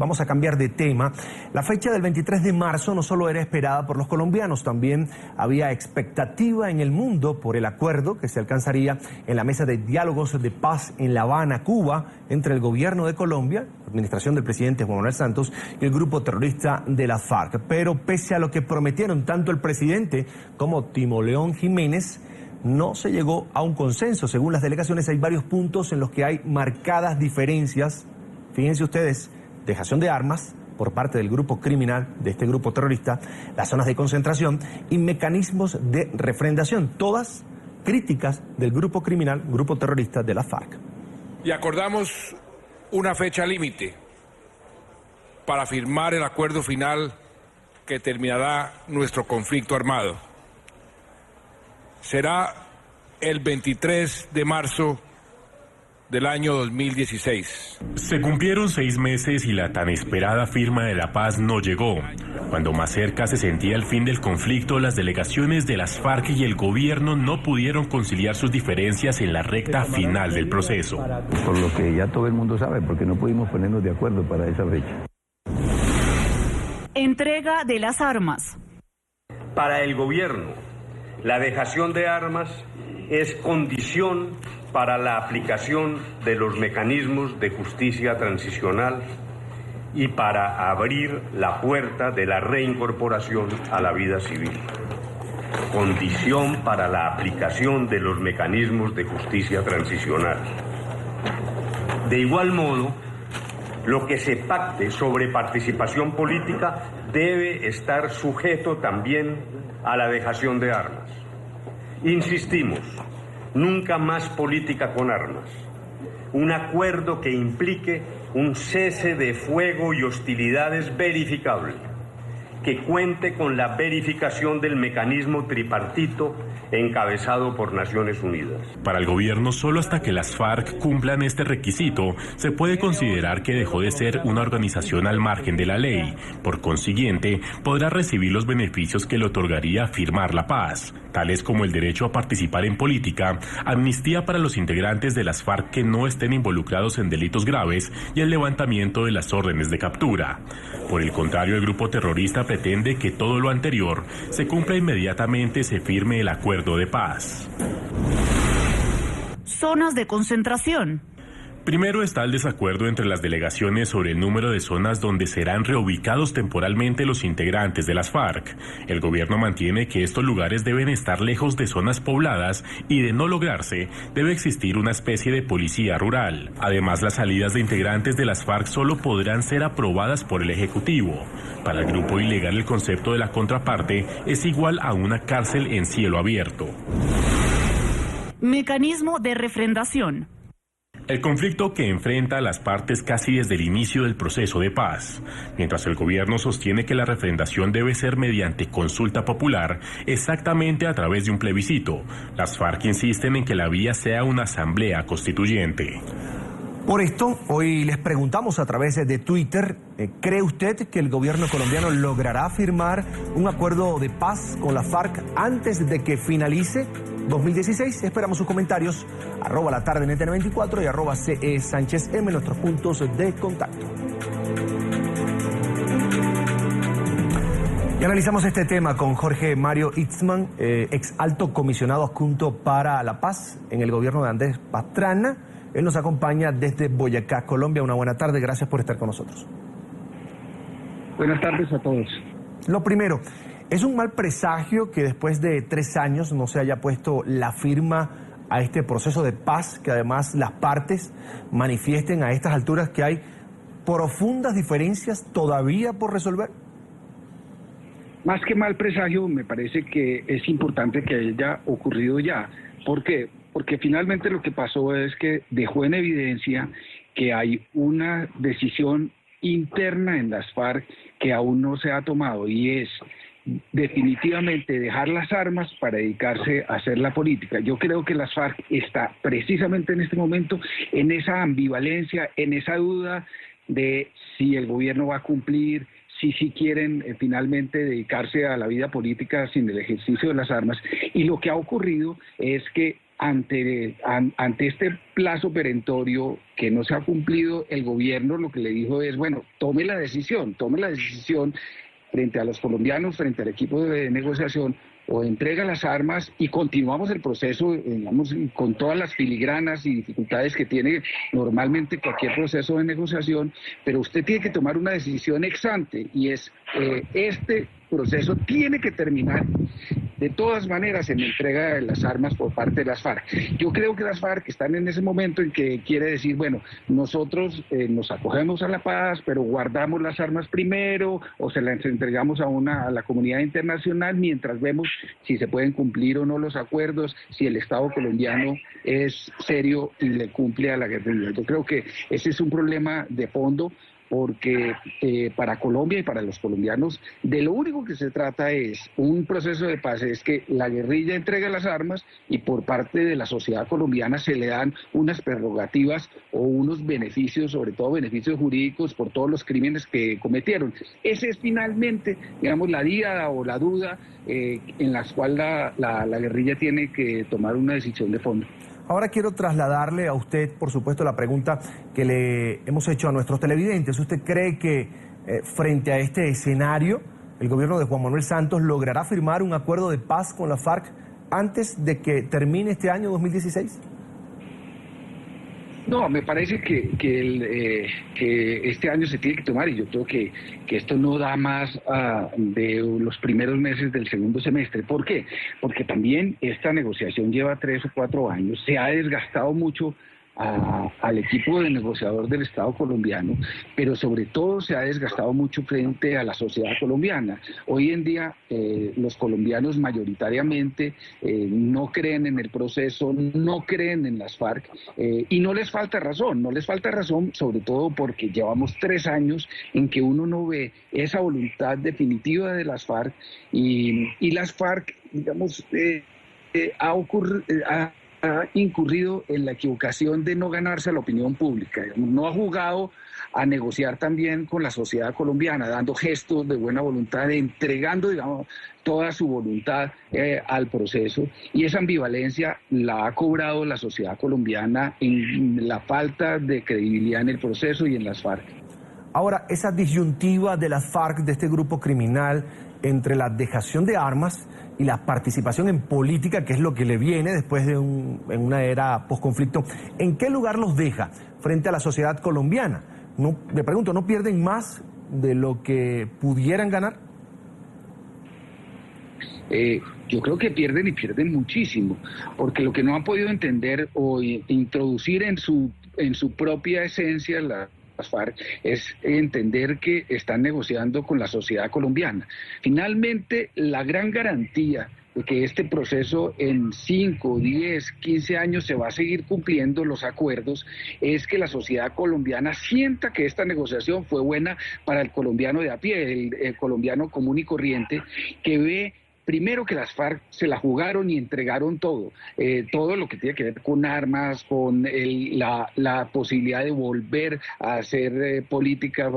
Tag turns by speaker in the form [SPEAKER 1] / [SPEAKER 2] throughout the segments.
[SPEAKER 1] vamos a cambiar de tema. La fecha del 23 de marzo no solo era esperada por los colombianos, también había expectativa en el mundo por el acuerdo que se alcanzaría en la mesa de diálogos de paz en La Habana, Cuba, entre el gobierno de Colombia, la administración del presidente Juan Manuel Santos, y el grupo terrorista de las FARC. Pero pese a lo que prometieron tanto el presidente como Timoleón Jiménez, no se llegó a un consenso. Según las delegaciones, hay varios puntos en los que hay marcadas diferencias. Fíjense ustedes, dejación de armas por parte del grupo criminal, de este grupo terrorista, las zonas de concentración y mecanismos de refrendación, todas críticas del grupo criminal, grupo terrorista de la FARC.
[SPEAKER 2] Y acordamos una fecha límite para firmar el acuerdo final que terminará nuestro conflicto armado. Será el 23 de marzo del año 2016.
[SPEAKER 3] Se cumplieron 6 meses y la tan esperada firma de la paz no llegó. Cuando más cerca se sentía el fin del conflicto, las delegaciones de las FARC y el gobierno no pudieron conciliar sus diferencias en la recta final del proceso.
[SPEAKER 4] Por lo que ya todo el mundo sabe, porque no pudimos ponernos de acuerdo para esa fecha.
[SPEAKER 5] Entrega de las armas.
[SPEAKER 6] Para el gobierno, la dejación de armas es condición para la aplicación de los mecanismos de justicia transicional y para abrir la puerta de la reincorporación a la vida civil. Condición para la aplicación de los mecanismos de justicia transicional. De igual modo, lo que se pacte sobre participación política debe estar sujeto también a la dejación de armas. Insistimos, nunca más política con armas. Un acuerdo que implique un cese de fuego y hostilidades verificable, que cuente con la verificación del mecanismo tripartito encabezado por Naciones Unidas.
[SPEAKER 3] Para el gobierno, solo hasta que las FARC cumplan este requisito, se puede considerar que dejó de ser una organización al margen de la ley. Por consiguiente, podrá recibir los beneficios que le otorgaría firmar la paz, tales como el derecho a participar en política, amnistía para los integrantes de las FARC que no estén involucrados en delitos graves y el levantamiento de las órdenes de captura. Por el contrario, el grupo terrorista pretende que todo lo anterior se cumpla inmediatamente se firme el acuerdo de paz.
[SPEAKER 5] Zonas de concentración.
[SPEAKER 3] Primero está el desacuerdo entre las delegaciones sobre el número de zonas donde serán reubicados temporalmente los integrantes de las FARC. El gobierno mantiene que estos lugares deben estar lejos de zonas pobladas y, de no lograrse, debe existir una especie de policía rural. Además, las salidas de integrantes de las FARC solo podrán ser aprobadas por el Ejecutivo. Para el grupo ilegal, el concepto de la contraparte es igual a una cárcel en cielo abierto.
[SPEAKER 5] Mecanismo de refrendación.
[SPEAKER 3] El conflicto que enfrenta a las partes casi desde el inicio del proceso de paz. Mientras el gobierno sostiene que la refrendación debe ser mediante consulta popular, exactamente a través de un plebiscito, las FARC insisten en que la vía sea una asamblea constituyente.
[SPEAKER 1] Por esto, hoy les preguntamos a través de Twitter, ¿cree usted que el gobierno colombiano logrará firmar un acuerdo de paz con la FARC antes de que finalice 2016? Esperamos sus comentarios, @latardenetn24 y @CESánchez-M, nuestros puntos de contacto. Y analizamos este tema con Jorge Mario Itzman, ex alto comisionado adjunto para la paz en el gobierno de Andrés Pastrana. Él nos acompaña desde Boyacá, Colombia. Una buena tarde, gracias por estar con nosotros.
[SPEAKER 7] Buenas tardes a todos.
[SPEAKER 1] Lo primero, ¿es un mal presagio que después de 3 años no se haya puesto la firma a este proceso de paz, que además las partes manifiesten a estas alturas que hay profundas diferencias todavía por resolver?
[SPEAKER 7] Más que mal presagio, me parece que es importante que haya ocurrido ya. ¿Por qué? Porque finalmente lo que pasó es que dejó en evidencia que hay una decisión interna en las FARC que aún no se ha tomado, y es definitivamente dejar las armas para dedicarse a hacer la política. Yo creo que las FARC está precisamente en este momento en esa ambivalencia, en esa duda de si el gobierno va a cumplir, si quieren finalmente dedicarse a la vida política sin el ejercicio de las armas. Y lo que ha ocurrido es que ante este plazo perentorio que no se ha cumplido, el gobierno lo que le dijo es, bueno, tome la decisión frente a los colombianos, frente al equipo de negociación, o entrega las armas y continuamos el proceso, digamos, con todas las filigranas y dificultades que tiene normalmente cualquier proceso de negociación, pero usted tiene que tomar una decisión ex ante, y es, este proceso tiene que terminar de todas maneras en la entrega de las armas por parte de las FARC. Yo creo que las FARC están en ese momento en que quiere decir, bueno, nosotros nos acogemos a la paz, pero guardamos las armas primero, o se las entregamos a la comunidad internacional mientras vemos si se pueden cumplir o no los acuerdos, si el Estado colombiano es serio y le cumple a la guerrilla. Yo creo que ese es un problema de fondo, porque para Colombia y para los colombianos de lo único que se trata es un proceso de paz, es que la guerrilla entregue las armas y por parte de la sociedad colombiana se le dan unas prerrogativas o unos beneficios, sobre todo beneficios jurídicos por todos los crímenes que cometieron. Ese es finalmente, digamos, la diada o la duda en la cual la guerrilla tiene que tomar una decisión de fondo.
[SPEAKER 1] Ahora quiero trasladarle a usted, por supuesto, la pregunta que le hemos hecho a nuestros televidentes. ¿Usted cree que frente a este escenario, el gobierno de Juan Manuel Santos logrará firmar un acuerdo de paz con la FARC antes de que termine este año 2016?
[SPEAKER 7] No, me parece que este año se tiene que tomar, y yo creo que esto no da más de los primeros meses del segundo semestre. ¿Por qué? Porque también esta negociación lleva 3 o 4 años, se ha desgastado mucho al equipo de negociador del Estado colombiano, pero sobre todo se ha desgastado mucho frente a la sociedad colombiana. Hoy en día los colombianos mayoritariamente no creen en el proceso, no creen en las FARC, y no les falta razón sobre todo porque llevamos 3 años en que uno no ve esa voluntad definitiva de las FARC, y las FARC, digamos, ha incurrido en la equivocación de no ganarse a la opinión pública, no ha jugado a negociar también con la sociedad colombiana, dando gestos de buena voluntad, entregando, digamos, toda su voluntad al proceso, y esa ambivalencia la ha cobrado la sociedad colombiana en la falta de credibilidad en el proceso y en las FARC.
[SPEAKER 1] Ahora, esa disyuntiva de las FARC, de este grupo criminal, entre la dejación de armas y la participación en política, que es lo que le viene después de en una era posconflicto, ¿en qué lugar los deja frente a la sociedad colombiana? No, le pregunto, ¿no pierden más de lo que pudieran ganar?
[SPEAKER 7] Yo creo que pierden, y pierden muchísimo, porque lo que no han podido entender o introducir en su propia esencia las FARC es entender que están negociando con la sociedad colombiana. Finalmente, la gran garantía de que este proceso en 5, 10, 15 años se va a seguir cumpliendo los acuerdos es que la sociedad colombiana sienta que esta negociación fue buena para el colombiano de a pie, el colombiano común y corriente, que ve primero que las FARC se la jugaron y entregaron todo lo que tiene que ver con armas, con la posibilidad de volver a hacer política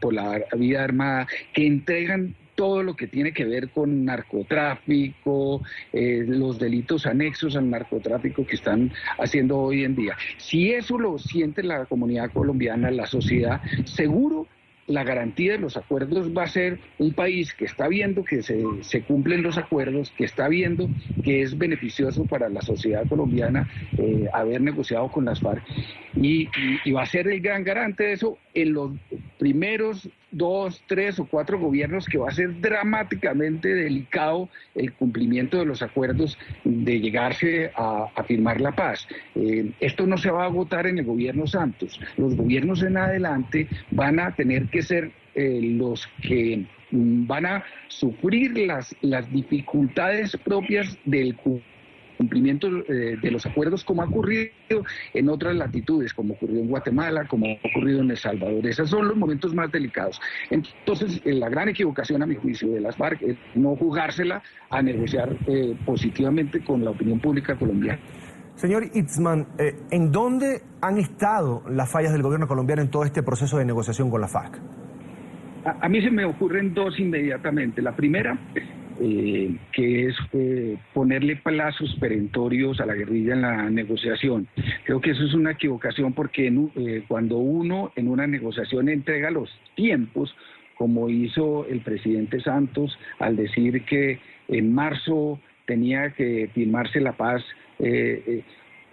[SPEAKER 7] por la vía armada, que entregan todo lo que tiene que ver con narcotráfico, los delitos anexos al narcotráfico que están haciendo hoy en día. Si eso lo siente la comunidad colombiana, la sociedad, seguro la garantía de los acuerdos va a ser un país que está viendo que se cumplen los acuerdos, que está viendo que es beneficioso para la sociedad colombiana haber negociado con las FARC, y va a ser el gran garante de eso en los primeros 2, 3 o 4 gobiernos, que va a ser dramáticamente delicado el cumplimiento de los acuerdos de llegarse a firmar la paz. Esto no se va a agotar en el gobierno Santos. Los gobiernos en adelante van a tener que ser los que van a sufrir las dificultades propias del cumplimiento de los acuerdos, como ha ocurrido en otras latitudes, como ocurrió en Guatemala, como ha ocurrido en El Salvador. Esos son los momentos más delicados. Entonces, la gran equivocación, a mi juicio, de las FARC es no jugársela a negociar positivamente con la opinión pública colombiana.
[SPEAKER 1] Señor Itzman, ¿en dónde han estado las fallas del gobierno colombiano en todo este proceso de negociación con la FARC?
[SPEAKER 7] A mí se me ocurren 2 inmediatamente. La primera que es ponerle plazos perentorios a la guerrilla en la negociación. Creo que eso es una equivocación porque cuando uno en una negociación entrega los tiempos, como hizo el presidente Santos al decir que en marzo tenía que firmarse la paz,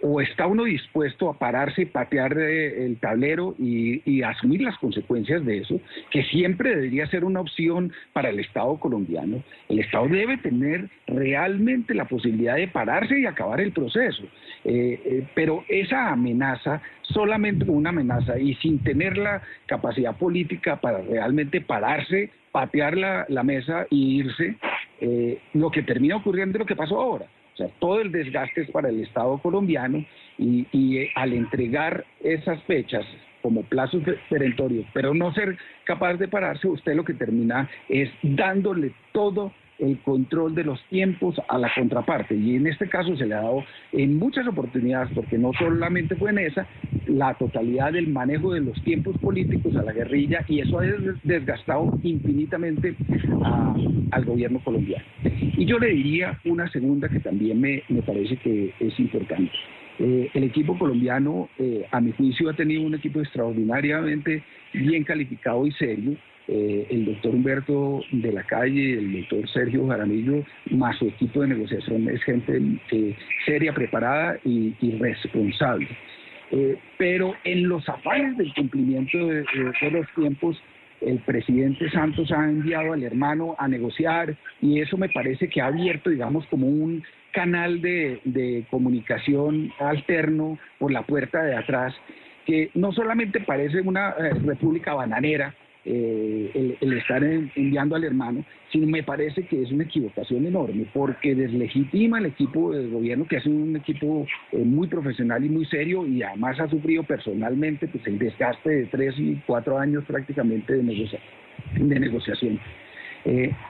[SPEAKER 7] o está uno dispuesto a pararse y patear el tablero y asumir las consecuencias de eso, que siempre debería ser una opción para el Estado colombiano. El Estado debe tener realmente la posibilidad de pararse y acabar el proceso. Pero esa amenaza, solamente una amenaza y sin tener la capacidad política para realmente pararse, patear la mesa e irse, lo que termina ocurriendo es lo que pasó ahora. O sea, todo el desgaste es para el Estado colombiano y al entregar esas fechas como plazos perentorios, pero no ser capaz de pararse, usted lo que termina es dándole todo el control de los tiempos a la contraparte. Y en este caso se le ha dado en muchas oportunidades, porque no solamente fue en esa, la totalidad del manejo de los tiempos políticos a la guerrilla, y eso ha desgastado infinitamente al gobierno colombiano. Y yo le diría una segunda que también me parece que es importante. El equipo colombiano, a mi juicio, ha tenido un equipo extraordinariamente bien calificado y serio. El doctor Humberto de la Calle, el doctor Sergio Jaramillo, más su equipo de negociación, es gente seria, preparada y responsable. Pero en los afanes del cumplimiento de los tiempos, el presidente Santos ha enviado al hermano a negociar, y eso me parece que ha abierto, digamos, como un canal de comunicación alterno por la puerta de atrás, que no solamente parece una república bananera, el estar enviando al hermano, sino me parece que es una equivocación enorme, porque deslegitima el equipo de gobierno, que ha sido un equipo muy profesional y muy serio, y además ha sufrido personalmente pues el desgaste de 3 y 4 años prácticamente de negociación.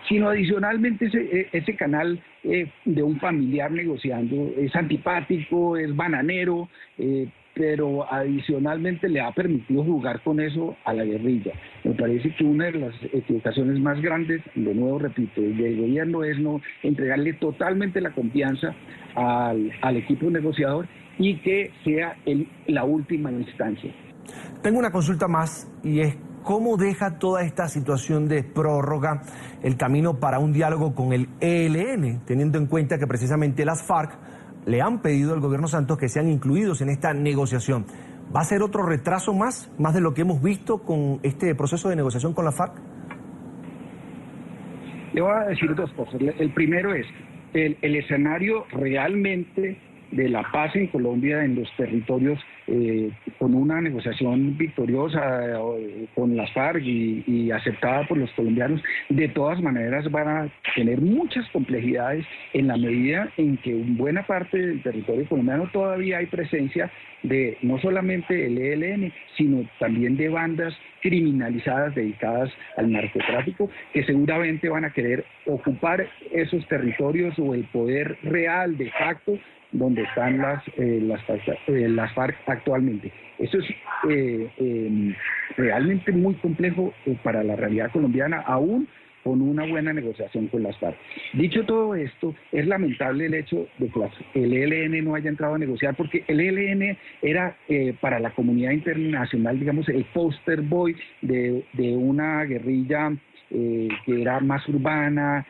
[SPEAKER 7] Sino adicionalmente ese canal de un familiar negociando es antipático, es bananero, pero adicionalmente le ha permitido jugar con eso a la guerrilla. Me parece que una de las equivocaciones más grandes, de nuevo repito, del gobierno es no entregarle totalmente la confianza al equipo negociador y que sea la última instancia.
[SPEAKER 1] Tengo una consulta más, y es: ¿cómo deja toda esta situación de prórroga el camino para un diálogo con el ELN, teniendo en cuenta que precisamente las FARC le han pedido al gobierno Santos que sean incluidos en esta negociación? ¿Va a ser otro retraso más de lo que hemos visto con este proceso de negociación con la FARC?
[SPEAKER 7] Le voy a decir dos cosas. El primero es, el escenario realmente de la paz en Colombia, en los territorios, con una negociación victoriosa con las FARC y aceptada por los colombianos, de todas maneras van a tener muchas complejidades en la medida en que en buena parte del territorio colombiano todavía hay presencia de no solamente el ELN, sino también de bandas criminalizadas dedicadas al narcotráfico, que seguramente van a querer ocupar esos territorios o el poder real de facto donde están las FARC actualmente. Eso es realmente muy complejo para la realidad colombiana, aún con una buena negociación con las FARC. Dicho todo esto, es lamentable el hecho de que el ELN no haya entrado a negociar, porque el ELN era para la comunidad internacional, digamos, el poster boy de una guerrilla que era más urbana,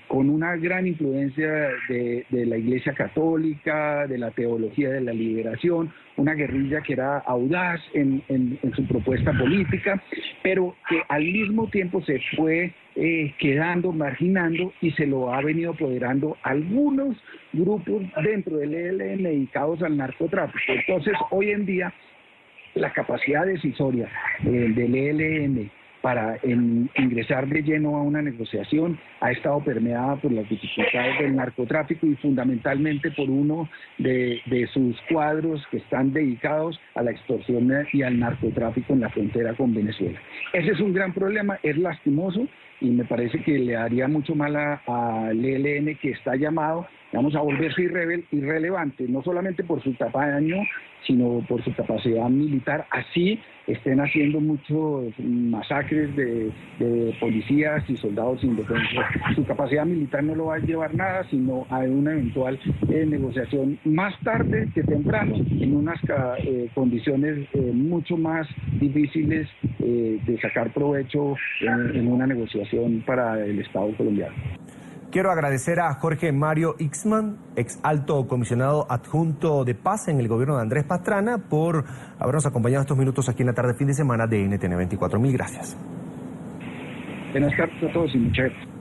[SPEAKER 7] con una gran influencia de la Iglesia Católica, de la teología de la liberación, una guerrilla que era audaz en su propuesta política, pero que al mismo tiempo se fue quedando, marginando, y se lo ha venido apoderando algunos grupos dentro del ELN dedicados al narcotráfico. Entonces, hoy en día, la capacidad decisoria del ELN para ingresar de lleno a una negociación ha estado permeada por las dificultades del narcotráfico y fundamentalmente por uno de sus cuadros que están dedicados a la extorsión y al narcotráfico en la frontera con Venezuela. Ese es un gran problema, es lastimoso, y me parece que le haría mucho mal al ELN, que está llamado, vamos, a volverse irrelevante, no solamente por su tamaño sino por su capacidad militar. Así estén haciendo muchos masacres de policías y soldados indefensos. Su capacidad militar no lo va a llevar nada, sino a una eventual negociación más tarde que temprano, en unas condiciones mucho más difíciles de sacar provecho en una negociación para el Estado colombiano.
[SPEAKER 1] Quiero agradecer a Jorge Mario Ixman, ex alto comisionado adjunto de paz en el gobierno de Andrés Pastrana, por habernos acompañado estos minutos aquí en la tarde fin de semana de NTN 24. Mil gracias.
[SPEAKER 7] Buenas tardes a todos y muchas gracias.